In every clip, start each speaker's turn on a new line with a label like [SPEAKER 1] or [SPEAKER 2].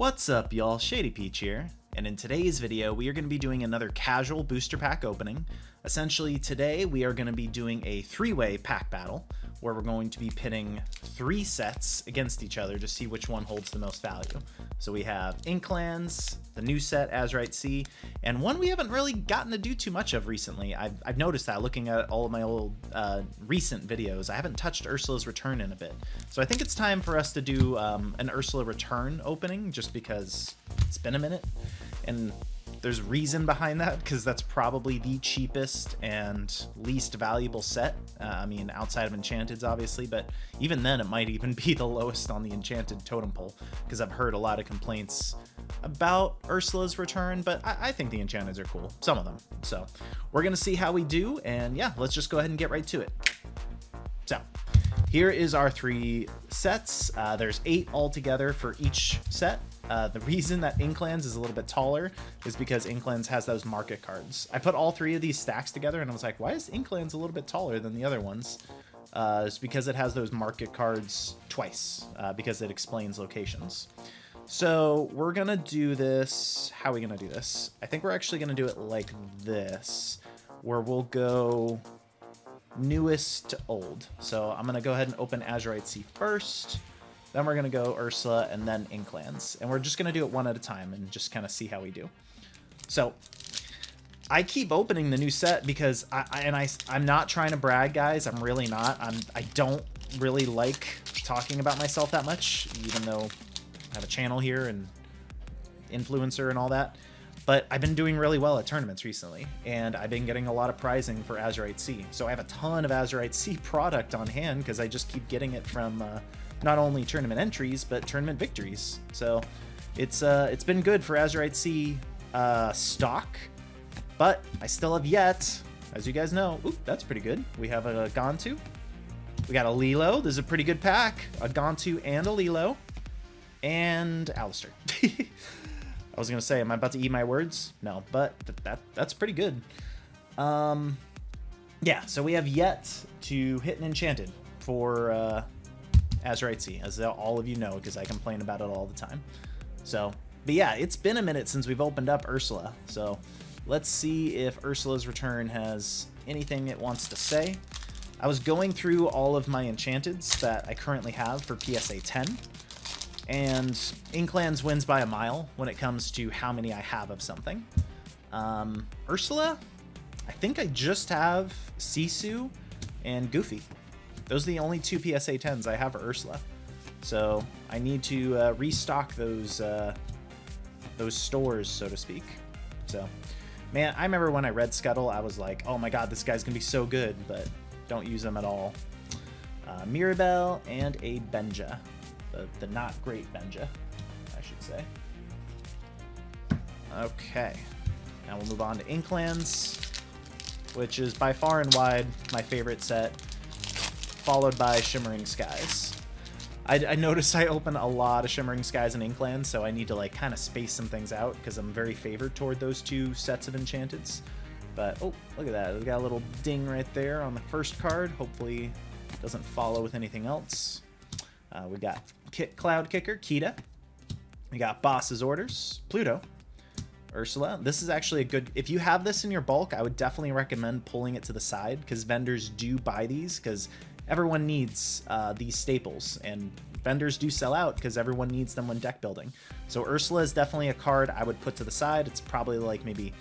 [SPEAKER 1] What's up, y'all? Shadypeach here, and in today's video we are going to be doing another casual booster pack opening. Essentially today we are going to be doing a three-way pack battle where we're going to be pitting 3 sets against each other to see which one holds the most value. So we have Inklands, the new set Azurite Sea, and one we haven't really gotten to do too much of recently. I've noticed that looking at all of my old recent videos. I haven't touched Ursula's Return in a bit. So I think it's time for us to do an Ursula Return opening just because it's been a minute. And there's reason behind that, because that's probably the cheapest and least valuable set. I mean, outside of Enchanted's, obviously, but even then, it might even be the lowest on the Enchanted totem pole, because I've heard a lot of complaints about Ursula's Return, but I think the Enchanteds are cool, some of them. So we're gonna see how we do, and yeah, let's just go ahead and get right to it. So here is our 3 sets. There's 8 altogether for each set. The reason that Inklands is a little bit taller is because Inklands has those market cards. I put all 3 of these stacks together and I was like, why is Inklands a little bit taller than the other ones? It's because it has those market cards twice, because it explains locations. So we're gonna do this. How are we gonna do this? I think we're actually gonna do it like this, where we'll go newest to old. So I'm gonna go ahead and open Azurite Sea first. Then we're gonna go Ursula and then Inklands. And we're just gonna do it one at a time and just kind of see how we do. So I keep opening the new set because I'm not trying to brag, guys. I'm really not. I don't really like talking about myself that much, even though I have a channel here and influencer and all that. But I've been doing really well at tournaments recently, and I've been getting a lot of prizing for Azurite Sea. So I have a ton of Azurite Sea product on hand because I just keep getting it from not only tournament entries, but tournament victories. So it's been good for Azurite Sea stock, but I still have yet, as you guys know, ooh, that's pretty good. We have a Gontu. We got a Lilo. This is a pretty good pack. A Gontu and a Lilo. And Alistair. I was gonna say, am I about to eat my words? No, but that's pretty good. Yeah, so we have yet to hit an Enchanted for Azurite Sea, as all of you know, because I complain about it all the time. So, but yeah, it's been a minute since we've opened up Ursula. So let's see if Ursula's Return has anything it wants to say. I was going through all of my Enchanteds that I currently have for PSA 10. And Inklands wins by a mile when it comes to how many I have of something. Ursula, I think I just have Sisu and Goofy. Those are the only 2 PSA 10s I have for Ursula. So I need to restock those stores, so to speak. So, man, I remember when I read Scuttle, I was like, oh my god, this guy's gonna be so good, but don't use them at all. Mirabelle and a Benja. The not great Benja, I should say. Okay, now we'll move on to Inklands, which is by far and wide my favorite set, followed by Shimmering Skies. I noticed I open a lot of Shimmering Skies and Inklands, so I need to like kind of space some things out because I'm very favored toward those 2 sets of Enchanteds. But oh, look at that, we got a little ding right there on the first card. Hopefully it doesn't follow with anything else. We got Cloud Kicker, Kita. We got Boss's Orders, Pluto, Ursula. This is actually a good, if you have this in your bulk, I would definitely recommend pulling it to the side because vendors do buy these because everyone needs these staples, and vendors do sell out because everyone needs them when deck building. So Ursula is definitely a card I would put to the side. It's probably like maybe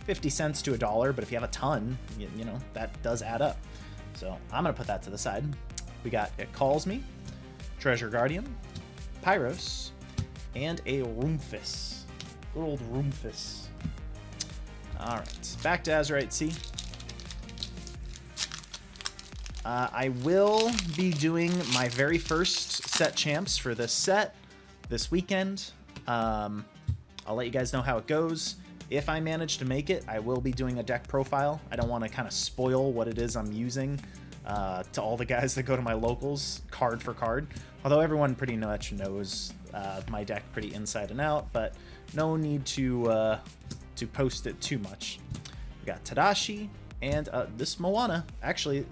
[SPEAKER 1] 50 cents to $1, but if you have a ton, you know, that does add up. So I'm gonna put that to the side. We got It Calls Me, Treasure Guardian, Pyros, and a Roomfus. Good old Roomfus. Alright, back to Azurite Sea. I will be doing my very first set champs for this set this weekend. I'll let you guys know how it goes. If I manage to make it, I will be doing a deck profile. I don't want to kind of spoil what it is I'm using to all the guys that go to my locals, card for card. Although everyone pretty much knows my deck pretty inside and out, but no need to post it too much. We got Tadashi and this Moana. Actually,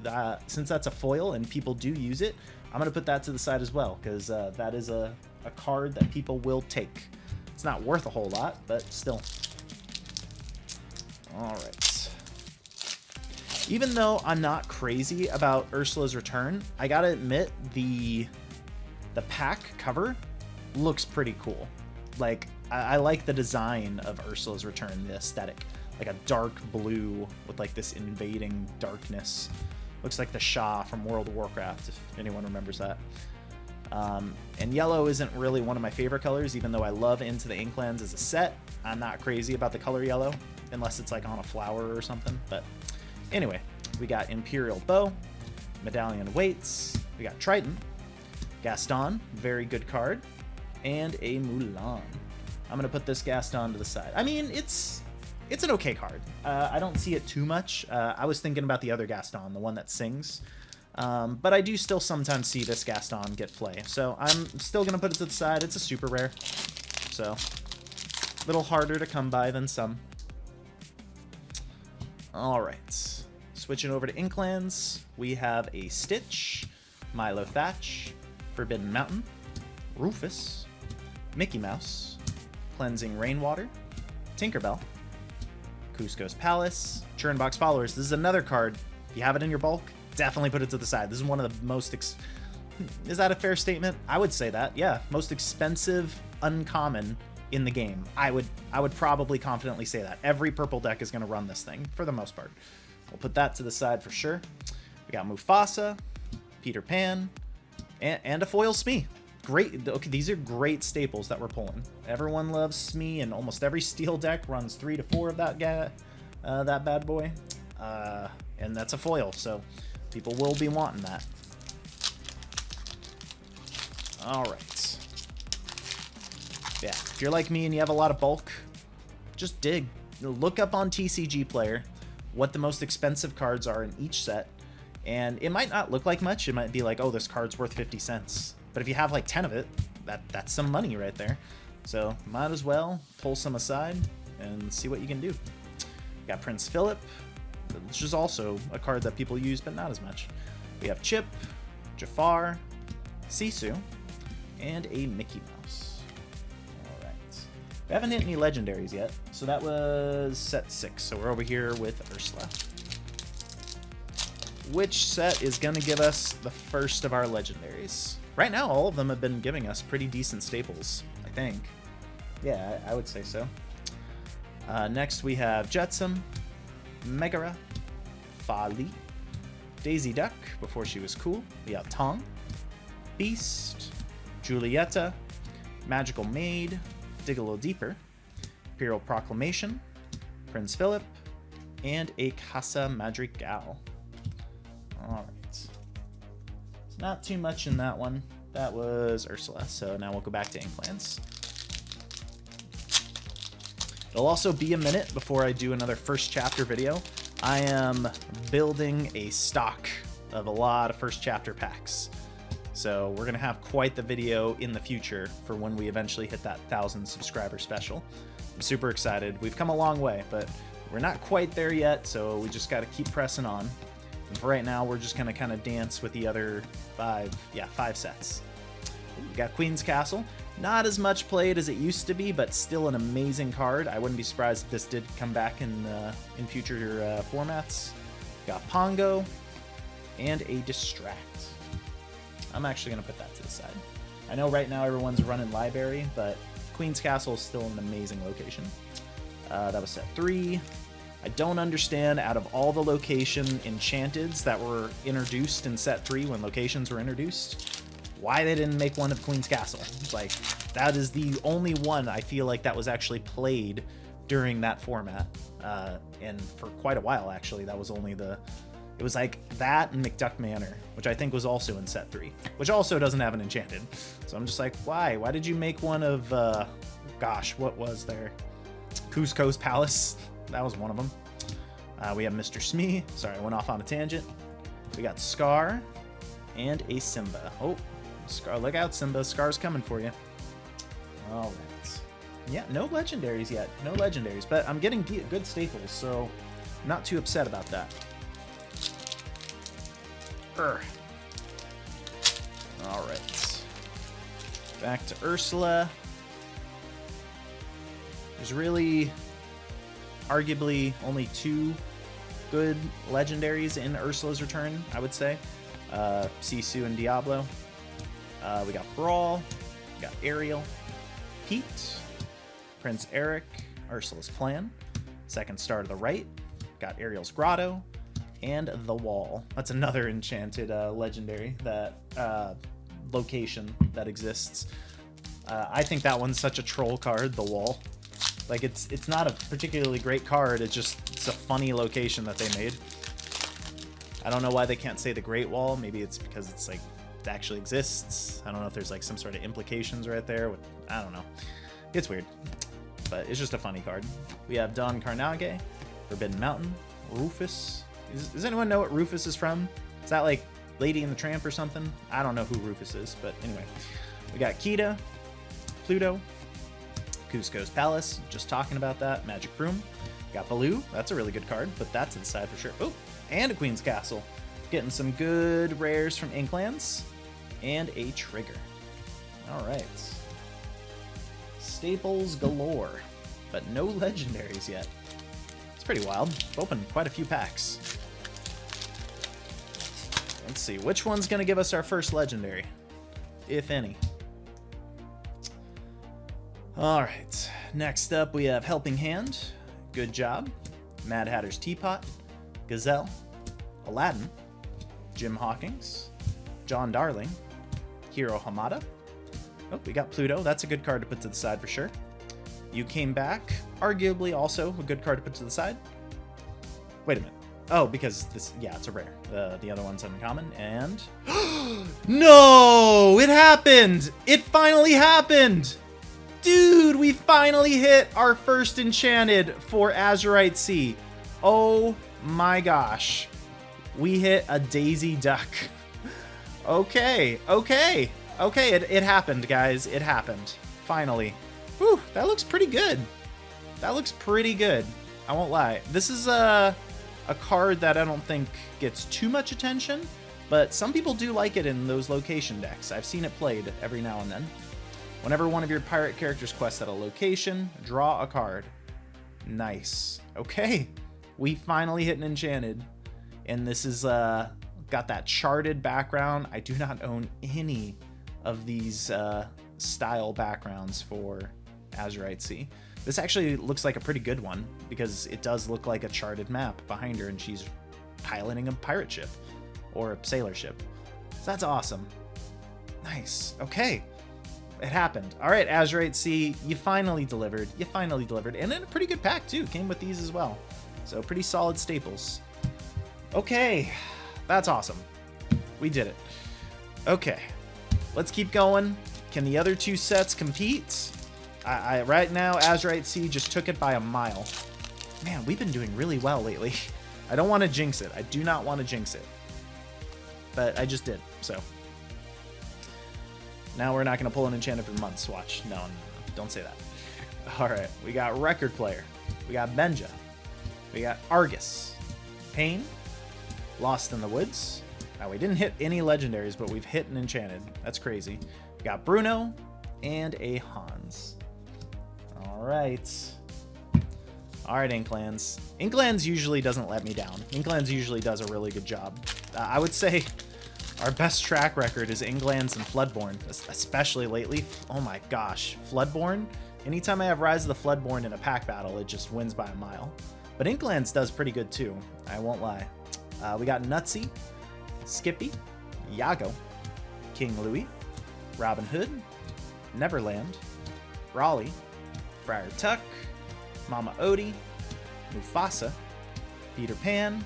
[SPEAKER 1] since that's a foil and people do use it, I'm going to put that to the side as well, because that is a card that people will take. It's not worth a whole lot, but still. All right. Even though I'm not crazy about Ursula's return, I gotta admit the pack cover looks pretty cool. Like, I like the design of Ursula's return, the aesthetic. Like a dark blue with like this invading darkness. Looks like the Shah from World of Warcraft, if anyone remembers that. And yellow isn't really one of my favorite colors, even though I love Into the Inklands as a set. I'm not crazy about the color yellow, unless it's like on a flower or something. But anyway, we got Imperial Bow, Medallion Weights, we got Triton, Gaston, very good card, and a Mulan. I'm going to put this Gaston to the side. I mean, it's an okay card. I don't see it too much. I was thinking about the other Gaston, the one that sings. But I do still sometimes see this Gaston get play. So I'm still going to put it to the side. It's a super rare. So a little harder to come by than some. All right. Switching over to Inklands, we have a Stitch, Milo Thatch, Forbidden Mountain, Rufus, Mickey Mouse, Cleansing Rainwater, Tinkerbell, Cusco's Palace, Churnbox Followers. This is another card. If you have it in your bulk, definitely put it to the side. This is one of the most... Is that a fair statement? I would say that, yeah. Most expensive uncommon in the game. I would probably confidently say that. Every purple deck is going to run this thing, for the most part. We'll put that to the side for sure. We got Mufasa, Peter Pan, and a foil Smee. Great. Okay, these are great staples that we're pulling. Everyone loves Smee, and almost every steel deck runs 3 to 4 of that guy, that bad boy. And that's a foil, so people will be wanting that. All right. Yeah, if you're like me and you have a lot of bulk, just dig. Look up on TCG Player what the most expensive cards are in each set. And it might not look like much. It might be like, oh, this card's worth 50 cents. But if you have like 10 of it, that's some money right there. So might as well pull some aside and see what you can do. We got Prince Philip, which is also a card that people use, but not as much. We have Chip, Jafar, Sisu, and a Mickey Mouse. All right. We haven't hit any legendaries yet, so that was set 6. So we're over here with Ursula. Which set is going to give us the first of our legendaries? Right now, all of them have been giving us pretty decent staples, I think. Yeah, I would say so. Next, we have Jetsam, Megara, Fali, Daisy Duck, before she was cool. We have Tong, Beast, Julieta, Magical Maid, Dig a Little Deeper, Imperial Proclamation, Prince Philip, and a Casa Madrigal. Alright. Not too much in that one. That was Ursula, so now we'll go back to Inklands. It'll also be a minute before I do another first chapter video. I am building a stock of a lot of first chapter packs. So we're going to have quite the video in the future for when we eventually hit that 1,000 subscriber special. I'm super excited. We've come a long way, but we're not quite there yet, so we just got to keep pressing on. And for right now, we're just going to kind of dance with the other 5 sets. We got Queen's Castle. Not as much played as it used to be, but still an amazing card. I wouldn't be surprised if this did come back in future formats. We got Pongo and a Distract. I'm actually going to put that to the side. I know right now everyone's running Library, but Queen's Castle is still an amazing location. That was set 3. I don't understand, out of all the location Enchanteds that were introduced in set 3 when locations were introduced, why they didn't make one of Queen's Castle. Like, that is the only one I feel like that was actually played during that format. And for quite a while, actually, that was only it was like that and McDuck Manor, which I think was also in set 3, which also doesn't have an Enchanted. So I'm just like, why? Why did you make one of, gosh, what was there? Cusco's Palace. That was one of them. We have Mr. Smee. Sorry, I went off on a tangent. We got Scar and a Simba. Oh, Scar, look out, Simba. Scar's coming for you. All right. Yeah, no legendaries yet. No legendaries, but I'm getting good staples, so I'm not too upset about that. All right. Back to Ursula. There's really arguably only 2 good legendaries in Ursula's return, I would say. Sisu and Diablo. We got Brawl, we got Ariel, Pete, Prince Eric, Ursula's Plan, Second Star to the right, got Ariel's Grotto, and The Wall. That's another enchanted legendary that location that exists. I think that one's such a troll card, The Wall. Like, it's not a particularly great card, it's a funny location that they made. I don't know why they can't say the Great Wall. Maybe it's because it's like it actually exists. I don't know if there's like some sort of implications right there. I don't know. It's weird, but it's just a funny card. We have Don Carnage, Forbidden Mountain, Rufus. Does anyone know what Rufus is from? Is that like Lady and the Tramp or something? I don't know who Rufus is, but anyway. We got Kita, Pluto, Cusco's Palace, just talking about that, Magic Room. Got Baloo, that's a really good card, but that's to the side for sure. Oh, and a Queen's Castle. Getting some good rares from Inklands, and a Trigger. Alright. Staples galore, but no legendaries yet. It's pretty wild. Opened quite a few packs. Let's see, which one's going to give us our first legendary, if any. Alright, next up we have Helping Hand, Good Job, Mad Hatter's Teapot, Gazelle, Aladdin, Jim Hawkins, John Darling, Hiro Hamada. Oh, we got Pluto. That's a good card to put to the side for sure. You Came Back, arguably also a good card to put to the side. Wait a minute. Oh, because this, yeah, it's a rare. The other one's uncommon, and... No! It happened! It finally happened! Dude, we finally hit our first Enchanted for Azurite Sea. Oh my gosh. We hit a Daisy Duck. Okay. It happened, guys. It happened. Finally. Whew, that looks pretty good. That looks pretty good. I won't lie. This is a card that I don't think gets too much attention, but some people do like it in those location decks. I've seen it played every now and then. Whenever one of your pirate characters quests at a location, draw a card. Nice. Okay. We finally hit an Enchanted. And this is got that charted background. I do not own any of these style backgrounds for Azurite Sea. This actually looks like a pretty good one because it does look like a charted map behind her and she's piloting a pirate ship or a sailor ship. So that's awesome. Nice. Okay. It happened. All right, Azurite Sea, you finally delivered. You finally delivered. And in a pretty good pack, too. Came with these as well. So pretty solid staples. Okay, that's awesome. We did it. Okay, let's keep going. Can the other 2 sets compete? Right now, Azurite Sea just took it by a mile. Man, we've been doing really well lately. I don't want to jinx it. I do not want to jinx it. But I just did, so... Now we're not going to pull an Enchanted for months. Watch. No, don't say that. All right. We got Record Player. We got Benja. We got Argus. Pain. Lost in the Woods. Now, we didn't hit any legendaries, but we've hit an Enchanted. That's crazy. We got Bruno and a Hans. All right. All right, Inklands. Inklands usually doesn't let me down. Inklands usually does a really good job. I would say... Our best track record is Inklands and Floodborn, especially lately. Oh my gosh, Floodborn? Anytime I have Rise of the Floodborn in a pack battle, it just wins by a mile. But Inklands does pretty good too, I won't lie. We got Nutsy, Skippy, Yago, King Louie, Robin Hood, Neverland, Raleigh, Friar Tuck, Mama Odie, Mufasa, Peter Pan,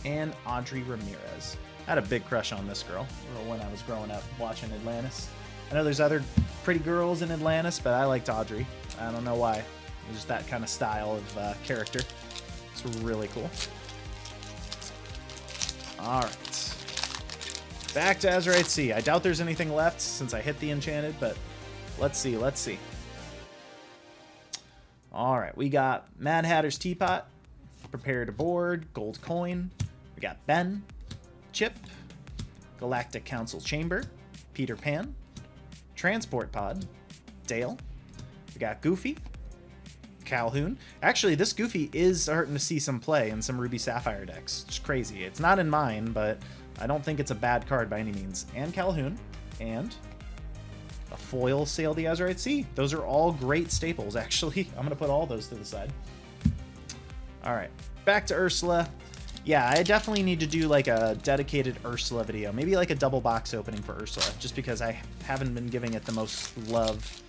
[SPEAKER 1] and Audrey Ramirez. I had a big crush on this girl when I was growing up watching Atlantis. I know there's other pretty girls in Atlantis, but I liked Audrey. I don't know why. It was just that kind of style of character. It's really cool. All right. Back to Azurite Sea. I doubt there's anything left since I hit the Enchanted, but let's see. Let's see. All right. We got Mad Hatter's Teapot. Prepare to board. Gold Coin. We got Ben. Chip, Galactic Council Chamber, Peter Pan, Transport Pod, Dale, we got Goofy, Calhoun. Actually, this Goofy is starting to see some play in some Ruby Sapphire decks. It's crazy. It's not in mine, but I don't think it's a bad card by any means. And Calhoun. And a foil Sail the Azurite Sea. Those are all great staples, actually. I'm going to put all those to the side. All right, back to Ursula. Yeah, I definitely need to do like a dedicated Ursula video. Maybe like a double box opening for Ursula, just because I haven't been giving it the most love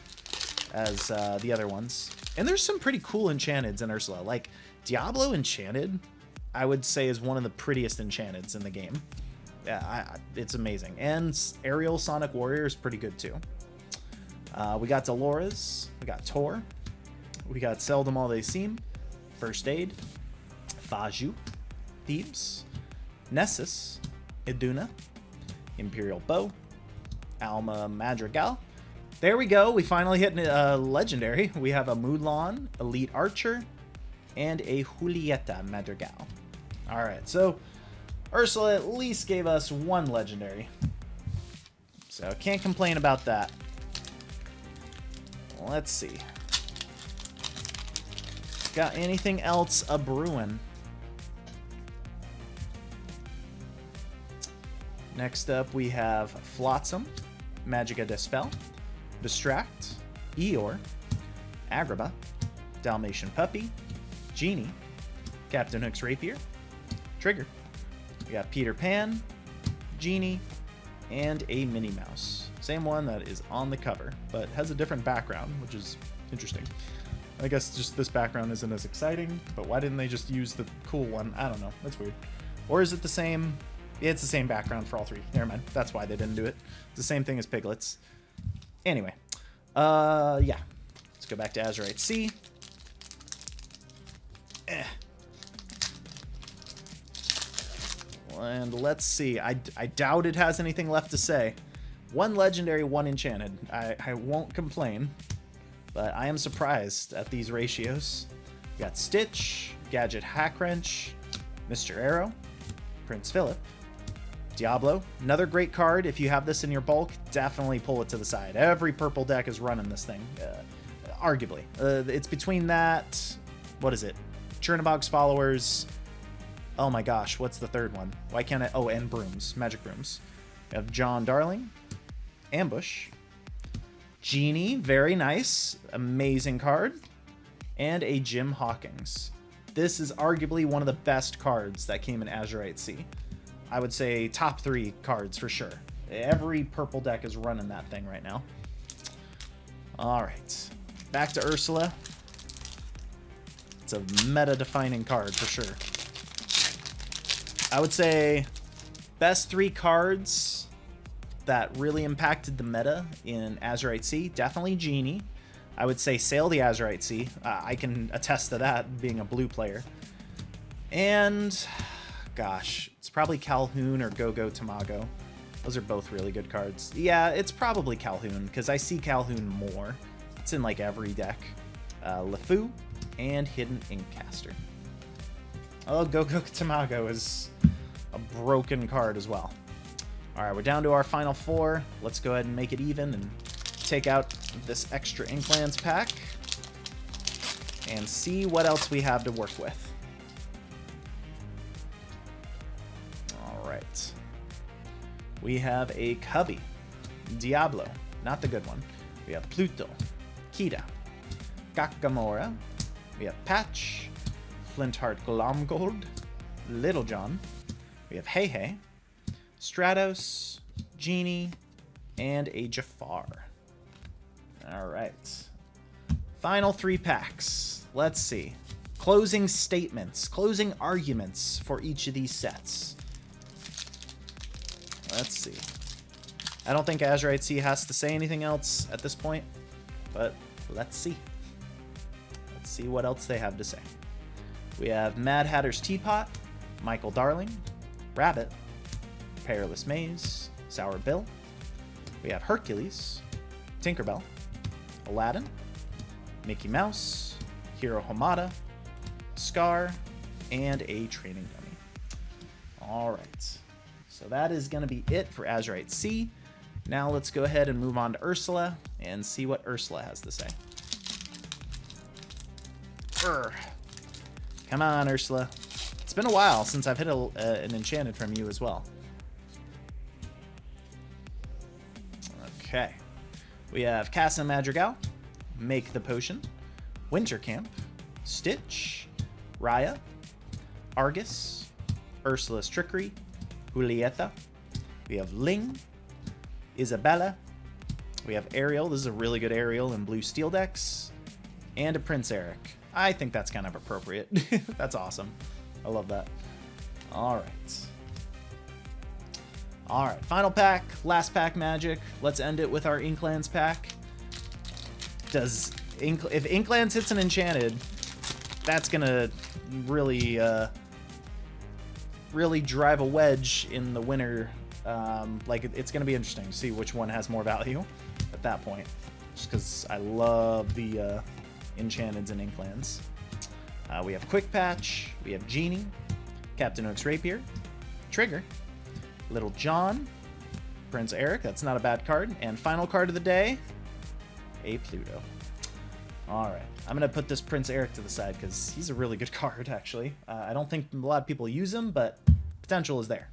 [SPEAKER 1] as the other ones. And there's some pretty cool Enchanteds in Ursula. Like Diablo Enchanted, I would say is one of the prettiest Enchanteds in the game. Yeah, it's amazing. And Aerial Sonic Warrior is pretty good too. We got Dolores, we got Tor, we got Seldom All They Seem, First Aid, Faju, Thebes, Nessus, Iduna, Imperial Bow, Alma Madrigal. There we go. We finally hit a legendary. We have a Mulan, Elite Archer, and a Julieta Madrigal. All right, so Ursula at least gave us one legendary. So can't complain about that. Let's see. Got anything else a-brewing? Next up, we have Flotsam, Magica Dispel, Distract, Eeyore, Agrabah, Dalmatian Puppy, Genie, Captain Hook's Rapier, Trigger. We got Peter Pan, Genie, and a Minnie Mouse. Same one that is on the cover, but has a different background, which is interesting. I guess just this background isn't as exciting, but why didn't they just use the cool one? I don't know. That's weird. Or is it the same? Yeah, it's the same background for all three. Never mind. That's why they didn't do it. It's the same thing as Piglets. Anyway. Yeah. Let's go back to Azurite Sea. And let's see. I doubt it has anything left to say. One legendary, one enchanted. I won't complain. But I am surprised at these ratios. We got Stitch, Gadget Hackwrench, Mr. Arrow, Prince Philip, Diablo. Another great card. If you have this in your bulk, definitely pull it to the side. Every purple deck is running this thing. Arguably. It's between that... What is it? Chernobog's Followers. Oh my gosh, what's the third one? Why can't I... Oh, and Brooms. Magic Brooms. We have John Darling. Ambush. Genie. Very nice. Amazing card. And a Jim Hawkins. This is arguably one of the best cards that came in Azurite Sea. I would say top 3 cards for sure. Every purple deck is running that thing right now. All right. Back to Ursula. It's a meta-defining card for sure. I would say best 3 cards that really impacted the meta in Azurite Sea. Definitely Genie. I would say Sail the Azurite Sea. I can attest to that, being a blue player. And... gosh, it's probably Calhoun or Go-Go Tamago. Those are both really good cards. Yeah, it's probably Calhoun, because I see Calhoun more. It's in, like, every deck. LeFou and Hidden Inkcaster. Oh, Go-Go Tamago is a broken card as well. Alright, we're down to our final 4. Let's go ahead and make it even and take out this extra Inklands pack and see what else we have to work with. Alright. We have a Cubby. Diablo. Not the good one. We have Pluto. Kida. Kakamora. We have Patch. Flintheart Glomgold. Little John. We have Hey Hey. Stratos. Genie. And a Jafar. Alright. Final 3 packs. Let's see. Closing statements. Closing arguments for each of these sets. Let's see. I don't think Azurite Sea has to say anything else at this point, but let's see. Let's see what else they have to say. We have Mad Hatter's Teapot, Michael Darling, Rabbit, Perilous Maze, Sour Bill. We have Hercules, Tinkerbell, Aladdin, Mickey Mouse, Hiro Hamada, Scar, and a training dummy. Alright. So that is going to be it for Azurite Sea. Now let's go ahead and move on to Ursula and see what Ursula has to say. Come on, Ursula. It's been a while since I've hit an Enchanted from you as well. Okay. We have Casa Madrigal, Make the Potion, Winter Camp, Stitch, Raya, Argus, Ursula's Trickery, Julieta. We have Ling, Isabella. We have Ariel. This is a really good Ariel in blue steel decks. And a Prince Eric. I think that's kind of appropriate. That's awesome. I love that. All right. All right, final pack, last pack magic. Let's end it with our Inklands pack. If Inklands hits an Enchanted, that's gonna really, really drive a wedge in the winner. Like it's gonna be interesting to see which one has more value at that point. Just because I love the Enchanteds and Inklands. We have Quick Patch. We have Genie, Captain Oak's Rapier, Trigger, Little John, Prince Eric, that's not a bad card, and final card of the day, a Pluto. Alright, I'm going to put this Prince Eric to the side because he's a really good card, actually. I don't think a lot of people use him, but potential is there.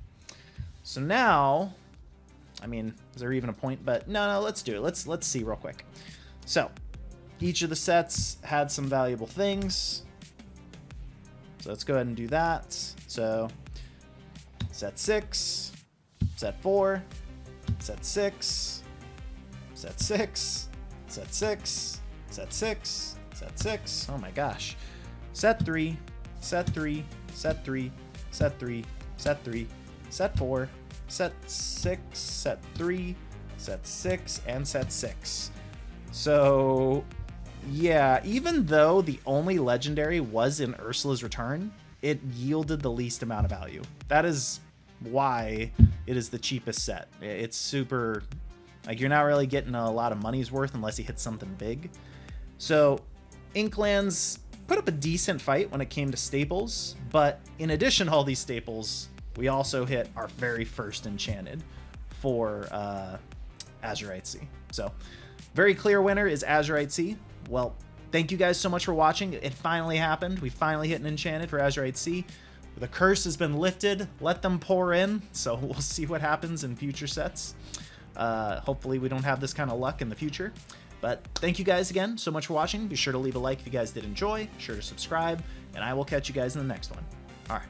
[SPEAKER 1] So now, I mean, is there even a point? But no, let's do it. Let's see real quick. So, each of the sets had some valuable things. So let's go ahead and do that. So, set 6. Set 4, set 6, set 6, set 6, set 6, set 6, oh my gosh. Set 3, set 3, set 3, set 3, set 3, set 4, set 6, set 3, set 6, and set 6. So, yeah, even though the only legendary was in Ursula's Return, it yielded the least amount of value. That is why it is the cheapest set. It's super, like, you're not really getting a lot of money's worth unless you hit something big. So Inklands put up a decent fight when it came to staples, but in addition to all these staples, we also hit our very first Enchanted for Azurite Sea. So very clear winner is Azurite Sea. Well, thank you guys so much for watching. It finally happened. We finally hit an Enchanted for Azurite Sea. The curse has been lifted. Let them pour in. So we'll see what happens in future sets. Hopefully we don't have this kind of luck in the future. But thank you guys again so much for watching. Be sure to leave a like if you guys did enjoy. Be sure to subscribe. And I will catch you guys in the next one. All right.